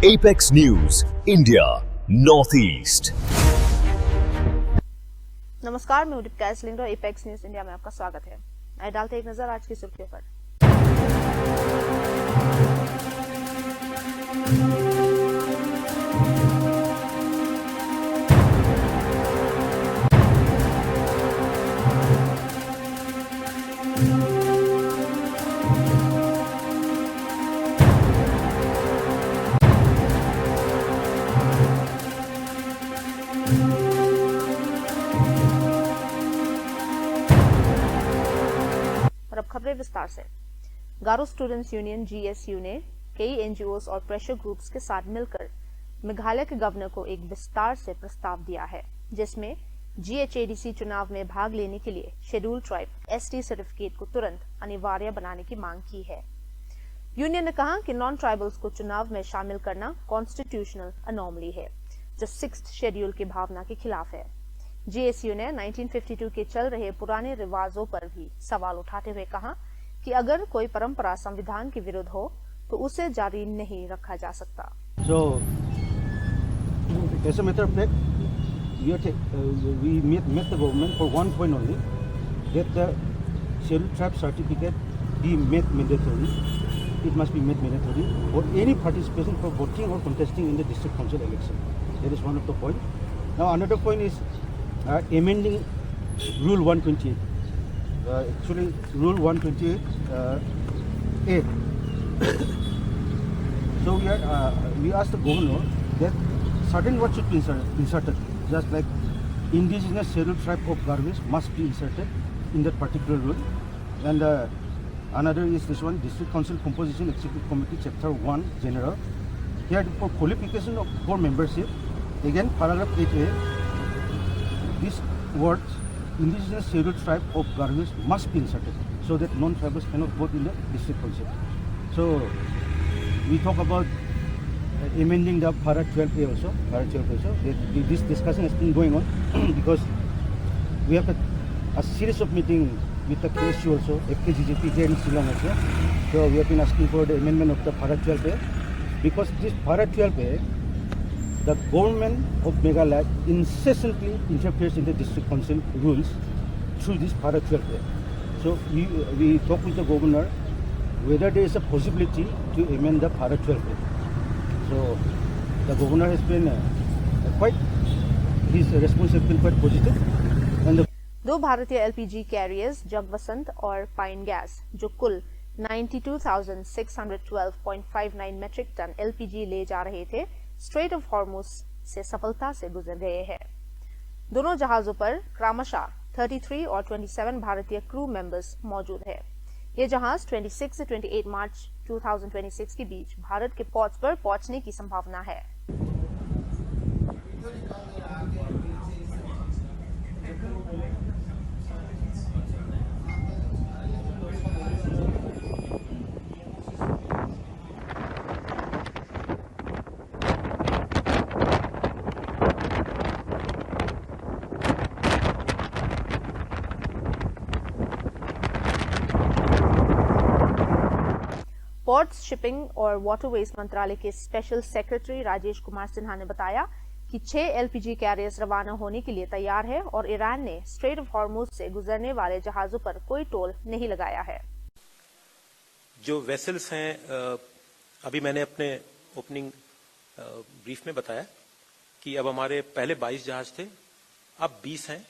Apex news India north east. नमस्कार, मैं उदित castling और एपेक्स न्यूज इंडिया में आपका स्वागत है। आइए डालते एक नजर आज की सुर्खियों पर। अब खबरें विस्तार से। गारो स्टूडेंट्स यूनियन जीएसयू ने कई एनजीओस और प्रेशर ग्रुप्स के साथ मिलकर मेघालय के गवर्नर को एक विस्तार से प्रस्ताव दिया है, जिसमें जीएचएडीसी चुनाव में भाग लेने के लिए शेड्यूल ट्राइब एसटी सर्टिफिकेट को तुरंत अनिवार्य बनाने की मांग की है। यूनियन ने कहा कि नॉन ट्राइबल्स को चुनाव में शामिल करना कॉन्स्टिट्यूशनल अनोमली है, जो 6th शेड्यूल की भावना के खिलाफ है। जीएसयू ने 1952 के चल रहे पुराने रिवाजों पर भी सवाल उठाते हुए कहा कि अगर कोई परंपरा संविधान के विरुद्ध हो तो उसे जारी नहीं रखा जा सकता। So, as a matter of fact, we met the government for one point only, that the scheduled tribe certificate be made mandatory. It must be made mandatory for any participation for voting or contesting in the district council election. That is one of the points. Now another point is amending Rule 128. Actually, Rule 128 A. So we asked the governor that certain words should be inserted, just like indigenous scheduled tribe of Garhwal must be inserted in that particular rule. And another is this one, District Council Composition Executive Committee, Chapter 1, General. Here for qualification for membership, again paragraph 8A, this word indigenous scheduled tribe of Garhwal must be inserted so that non-tribals cannot vote in the district council. So we talk about amending the para 12A also. This discussion has been going on because we have a series of meetings with the KSU also, FKGJP here in Shillong also. So we have been asking for the amendment of the para 12A because this para 12A, the government of Meghalaya incessantly interferes in the district council rules through this para 12A. So we talk with the governor whether there is a possibility to amend the para 12A. So the governor has been his response has been quite positive. And दो भारतीय LPG carriers जगवसंत और pine gas, जो कुल 92,612.59 metric ton LPG ले जा रहे थे, straight of Hormuz से सफलता से गुजर गए हैं। दोनों जहाजों पर क्रमशः 33 और 27 भारतीय क्रू मेंबर्स मौजूद है। ये जहाज 26 से 28 मार्च 2026 के बीच भारत के पोर्ट्स पर पहुंचने की संभावना है। पोर्ट्स, शिपिंग और वाटरवेज मंत्रालय के स्पेशल सेक्रेटरी राजेश कुमार सिन्हा ने बताया कि 6 एलपीजी कैरियर्स रवाना होने के लिए तैयार है और ईरान ने स्ट्रेट ऑफ हॉर्मुज से गुजरने वाले जहाजों पर कोई टोल नहीं लगाया है। जो वेसल्स हैं, अभी मैंने अपने ओपनिंग ब्रीफ में बताया कि अब हमारे पहले 22 जहाज थे, अब 20 हैं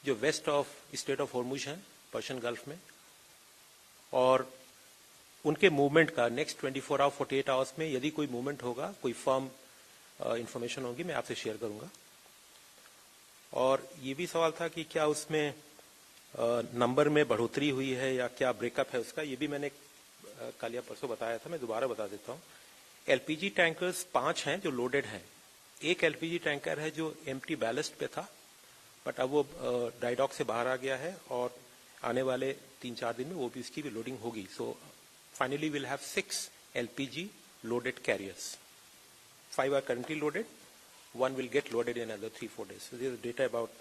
जो west of strait of Hormuz हैं, पर्शियन गल्फ में, और उनके मूवमेंट का नेक्स्ट 24 आवर 48 आवर्स में यदि कोई मूवमेंट होगा, कोई फर्म इंफॉर्मेशन होगी, मैं आपसे शेयर करूंगा। और ये भी सवाल था कि क्या उसमें नंबर में बढ़ोतरी हुई है या क्या ब्रेकअप है उसका, ये भी मैंने कल या परसों बताया था, मैं दोबारा बता देता हूं। एलपीजी टैंकर्स 5 हैं जो लोडेड हैं। एक एलपीजी टैंकर है जो एम्प्टी बैलेस्ट पे था, बट अब वो ड्राई डॉक से बाहर आ गया है और आने वाले 3-4 दिन में वो भी उसकी भी लोडिंग होगी। सो finally we'll have 6 LPG loaded carriers. 5 are currently loaded, 1 will get loaded in another 3-4 days. So this is data about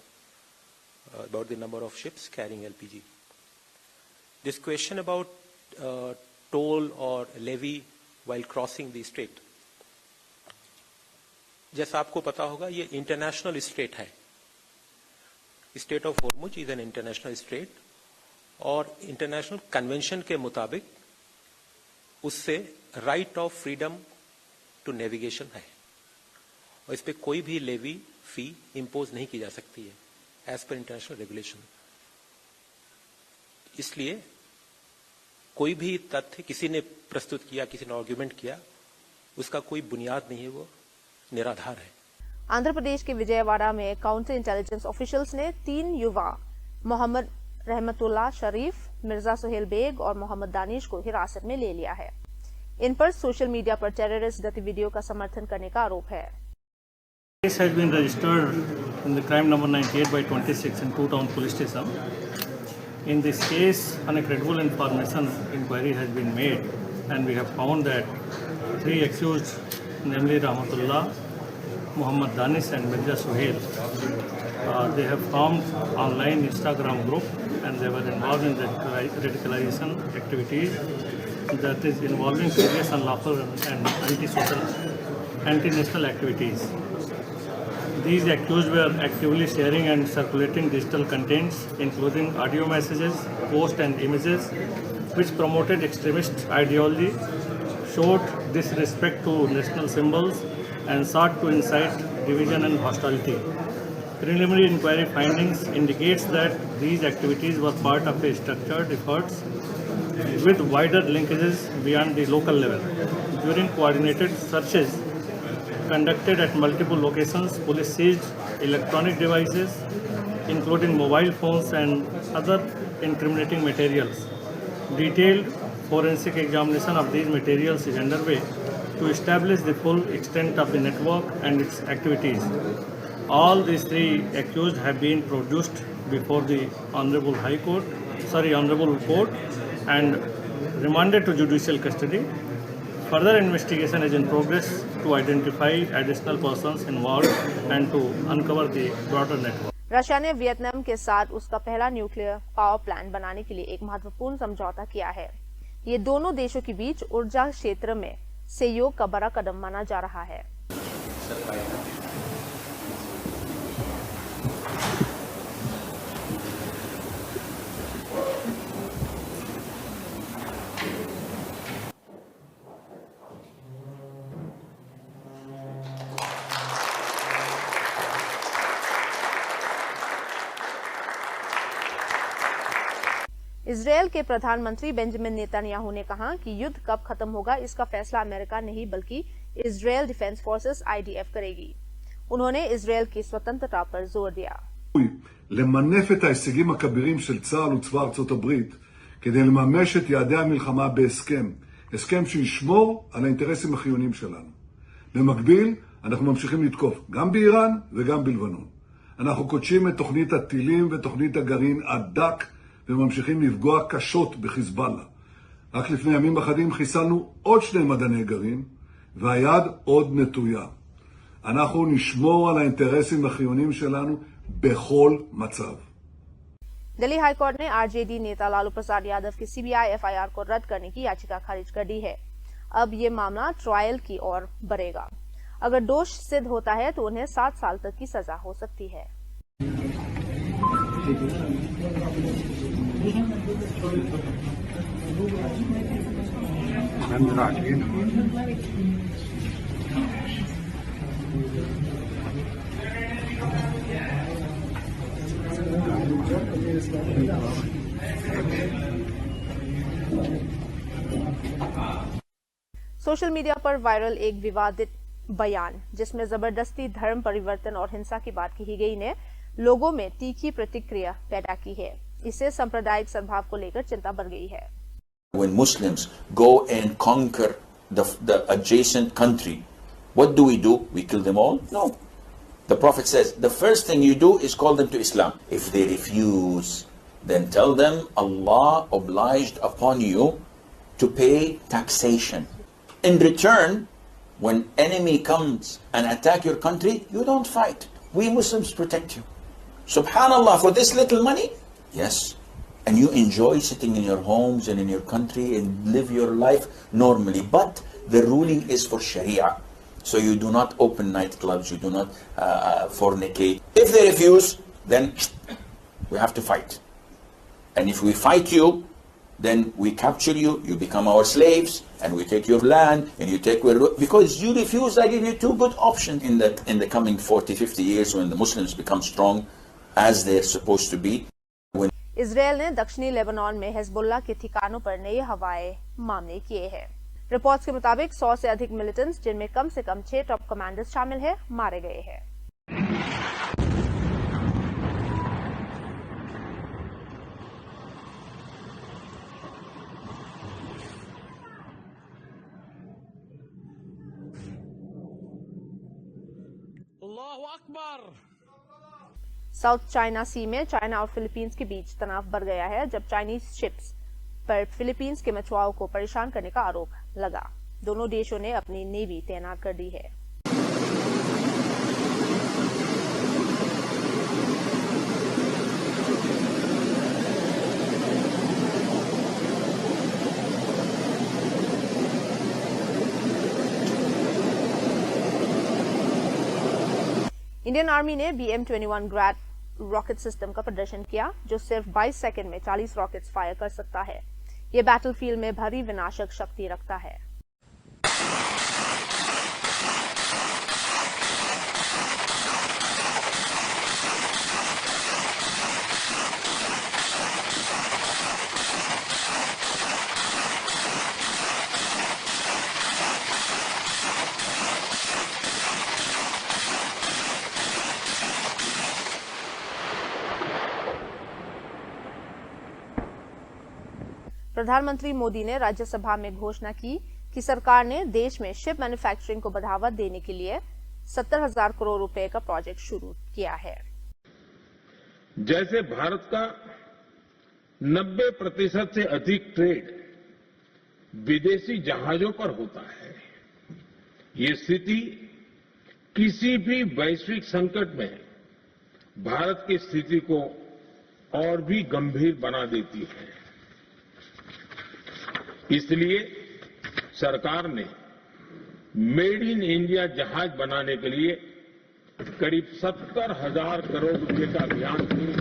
the number of ships carrying LPG. This question about toll or levy while crossing the strait. जैसा आपको पता होगा ये international strait है। Strait of Hormuz is an international strait और international convention के मुताबिक उससे right of freedom to navigation है और इस पे कोई भी लेवी फी इंपोज नहीं की जा सकती है एज पर इंटरनेशनल रेगुलेशन। इसलिए कोई भी तथ्य किसी ने प्रस्तुत किया, किसी ने आर्ग्यूमेंट किया, उसका कोई बुनियाद नहीं है, वो निराधार है। आंध्र प्रदेश के विजयवाड़ा में काउंटर इंटेलिजेंस ऑफिशियल्स ने 3 युवा मोहम्मद रहमतुल्लाह शरीफ, मिर्जा सुहेल बेग और मोहम्मद दानिश को हिरासत में ले लिया है। इन पर सोशल मीडिया पर टेररिस्ट गतिविधियों का समर्थन करने का आरोप है। Case has been registered in the crime number 98/26 in Two Town Police Station. In this case, on a credible information, inquiry has been made, and we have found that 3 accused, namely Rahmatullah, Muhammad Danish, and Mirza Suhail, they have formed online Instagram group, and they were involved in radicalization activities that is involving serious unlawful and anti-national activities. These accused were actively sharing and circulating digital contents, including audio messages, posts and images, which promoted extremist ideology, showed disrespect to national symbols, and sought to incite division and hostility. Preliminary inquiry findings indicates that these activities were part of a structured efforts with wider linkages beyond the local level. During coordinated searches conducted at multiple locations, police seized electronic devices, including mobile phones and other incriminating materials. Detailed forensic examination of these materials is underway to establish the full extent of the network and its activities. All these 3 accused have been produced before the Honorable Court and remanded to judicial custody. Further investigation is in progress to identify additional persons involved and to uncover the broader network. Russia ने Vietnam के साथ उसका पहला nuclear power plant बनाने के लिए एक महत्वपूर्ण समझौता किया है। ये दोनों देशों के बीच ऊर्जा क्षेत्र में सहयोग का बड़ा कदम माना जा रहा है। इजरायल के प्रधानमंत्री बेंजामिन नेतन्याहू ने कहा कि युद्ध कब खत्म होगा इसका फैसला अमेरिका नहीं बल्कि इजरायल डिफेंस फोर्सेस IDF करेगी। उन्होंने इजरायल की स्वतंत्रता पर जोर दिया। למנף את ההישגים הכבירים של צה"ל וצבא ארצות הברית כדי לממש את יעדי המלחמה בהסכם, הסכם שישמור על האינטרסים החיוניים שלנו. במקביל, אנחנו ממשיכים לתקוף גם באיראן וגם בלבנון. אנחנו קודשים את תוכנית הטילים ותוכנית הגרעין הדק וממשיכים לפגוע קשות בחיזבאללה. רק לפני ימים אחדים חיסלנו עוד 2 מדעני גרעין, והיד עוד נטויה. אנחנו נשמור על האינטרסים החיוניים שלנו בכל מצב. दिल्ली हाईकोर्ट ने RJD नेता लालू प्रसाद यादव की CBI FIR को रद्द करने की याचिका खारिज कर दी है। अब ये मामला ट्रायल की ओर बढ़ेगा। अगर दोष सिद्ध होता है तो उन्हें 7 साल तक की सजा हो सकती है। सोशल मीडिया पर वायरल एक विवादित बयान जिसमें जबरदस्ती धर्म परिवर्तन और हिंसा की बात कही गई ने लोगों में तीखी प्रतिक्रिया पैदा की है। इससे सांप्रदायिक सद्भाव को लेकर चिंता बढ़ गई है। When Muslims go and conquer the adjacent country, what do? We kill them all? No. The Prophet says, the first thing you do is call them to Islam. If they refuse, then tell them Allah obliged upon you to pay taxation. In return, when enemy comes and attack your country, you don't fight. We Muslims protect you. Subhanallah, for this little money? Yes. And you enjoy sitting in your homes and in your country and live your life normally. But the ruling is for Sharia. So you do not open nightclubs, you do not fornicate. If they refuse, then we have to fight. And if we fight you, then we capture you, you become our slaves, and we take your land, and you take because you refuse. I give you two good options in the coming 40, 50 years when the Muslims become strong as they're supposed to be. Israel ने दक्षिणी Lebanon में Hezbollah के ठिकानों पर नए हवाई मामले किए हैं। रिपोर्ट्स के मुताबिक 100 से अधिक मिलिटेंट्स, जिनमें कम से कम 6 टॉप कमांडर्स शामिल हैं, मारे गए हैं। साउथ चाइना सी में चाइना और फिलीपींस के बीच तनाव बढ़ गया है, जब चाइनीज शिप्स पर फिलीपींस के मछुआरों को परेशान करने का आरोप लगा। दोनों देशों ने अपनी नेवी तैनात कर दी है। इंडियन आर्मी ने BM-21 ग्रैड रॉकेट सिस्टम का प्रदर्शन किया, जो सिर्फ 22 सेकंड में 40 रॉकेट्स फायर कर सकता है। यह बैटलफील्ड में भारी विनाशक शक्ति रखता है। प्रधानमंत्री मोदी ने राज्यसभा में घोषणा की कि सरकार ने देश में शिप मैन्युफैक्चरिंग को बढ़ावा देने के लिए 70,000 करोड़ रुपए का प्रोजेक्ट शुरू किया है। जैसे भारत का 90% से अधिक ट्रेड विदेशी जहाजों पर होता है, ये स्थिति किसी भी वैश्विक संकट में भारत की स्थिति को और भी गंभीर बना देती है। इसलिए सरकार ने मेड इन इंडिया जहाज बनाने के लिए करीब 70,000 करोड़ रुपए का अभियान शुरू।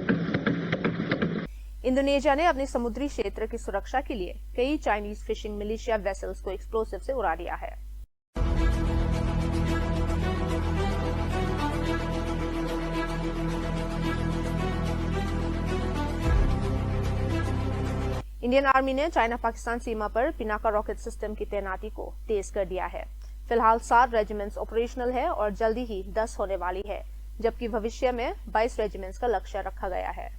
इंडोनेशिया ने अपने समुद्री क्षेत्र की सुरक्षा के लिए कई चाइनीज फिशिंग मिलिशिया वेसल्स को एक्सप्लोसिव से उड़ा दिया है। इंडियन आर्मी ने चाइना पाकिस्तान सीमा पर पिनाका रॉकेट सिस्टम की तैनाती को तेज कर दिया है। फिलहाल 7 रेजिमेंट्स ऑपरेशनल है और जल्दी ही 10 होने वाली है, जबकि भविष्य में 22 रेजिमेंट्स का लक्ष्य रखा गया है।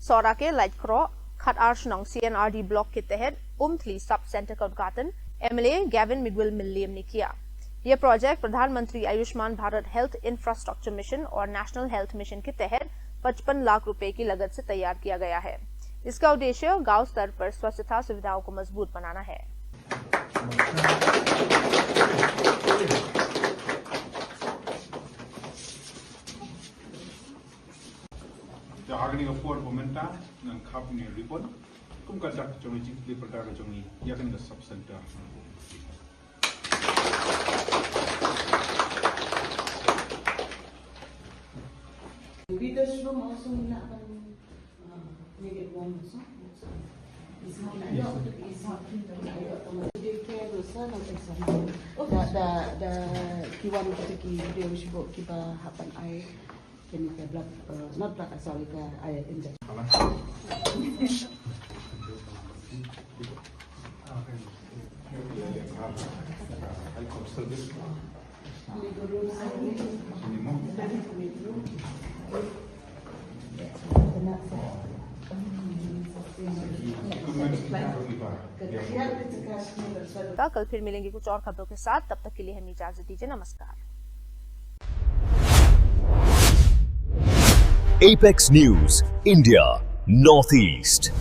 सौरा के लाइटक्रॉ खटारशनोंग CNRD ब्लॉक के तहत उमथली सब सेंटर का उद्घाटन MLA गैविन मिगुएल मिल्लियम ने किया। यह प्रोजेक्ट प्रधानमंत्री Ayushman Bharat health infrastructure mission और नेशनल हेल्थ मिशन के तहत 55 लाख रुपए की लागत से तैयार किया गया है। इसका उद्देश्य गांव स्तर पर स्वच्छता सुविधाओं को मजबूत बनाना है। The agni opor momenta ng kap ni ripon kum ka dak chongi chikli perkara chongi yakin ka sub center leaders room also na make it warm also. It's not like it's not. They care the son of example. The kiwan kita ki dia usibuk kita hapan air kini ke blood not blood sorry ke air injection. कल फिर मिलेंगे कुछ और खबरों के साथ, तब तक के लिए हमें इजाजत दीजिए। नमस्कार। Apex News, India, Northeast.